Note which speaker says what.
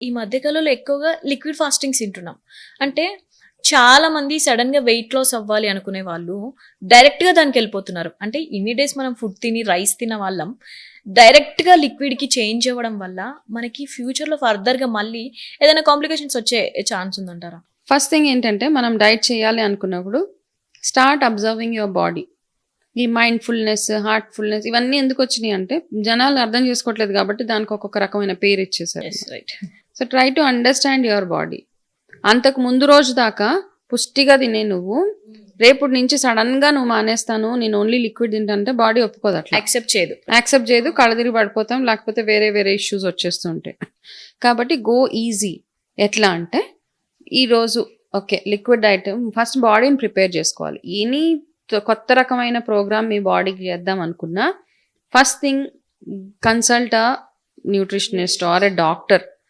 Speaker 1: ఈ మధ్య కాలంలో ఎక్కువగా లిక్విడ్ ఫాస్టింగ్స్ తింటున్నాం. అంటే చాలా మంది సడెన్‌గా వెయిట్ లాస్ అవ్వాలి అనుకునే వాళ్ళు డైరెక్ట్‌గా దానికెళ్ళిపోతున్నారు. అంటే ఇన్ని డేస్ మనం ఫుడ్ తిని రైస్ తిన్న వాళ్ళం డైరెక్ట్‌గా లిక్విడ్‌కి చేంజ్ అవ్వడం వల్ల మనకి ఫ్యూచర్‌లో ఫర్దర్‌గా మళ్ళీ ఏదైనా కాంప్లికేషన్స్ వచ్చే ఛాన్స్ ఉందంటారా?
Speaker 2: ఫస్ట్ థింగ్ ఏంటంటే మనం డైట్ చేయాలి అనుకున్నప్పుడు స్టార్ట్ అబ్జర్వింగ్ యువర్ బాడీ. ఈ మైండ్ఫుల్నెస్, హార్ట్ఫుల్నెస్ ఇవన్నీ ఎందుకు వచ్చినాయి అంటే జనాలు అర్థం చేసుకోవట్లేదు కాబట్టి దానికి ఒక్కొక్క రకమైన పేరు ఇచ్చేసారు.
Speaker 1: Yes. Right.
Speaker 2: So try to understand your body. అంతకు ముందు రోజు దాకా పుష్టిగా తినే నువ్వు రేపటి నుంచి సడన్ గా నువ్వు మానేస్తాను, నేను ఓన్లీ లిక్విడ్ తింటానంటే బాడీ ఒప్పుకోదు. అట్లా యాక్సెప్ట్ చేయదు, కళ్ళదిరిగి పడిపోతాం, లేకపోతే వేరే వేరే ఇష్యూస్ వచ్చేస్తుంటాయి. కాబట్టి గో ఈజీ. ఎట్లా అంటే ఈరోజు ఓకే లిక్విడ్ డైట్ ఫస్ట్ బాడీని ప్రిపేర్ చేసుకోవాలి. ఎనీ కొత్త రకమైన ప్రోగ్రామ్ మీ బాడీకి చేద్దాం అనుకున్నా first thing consult a nutritionist or a doctor.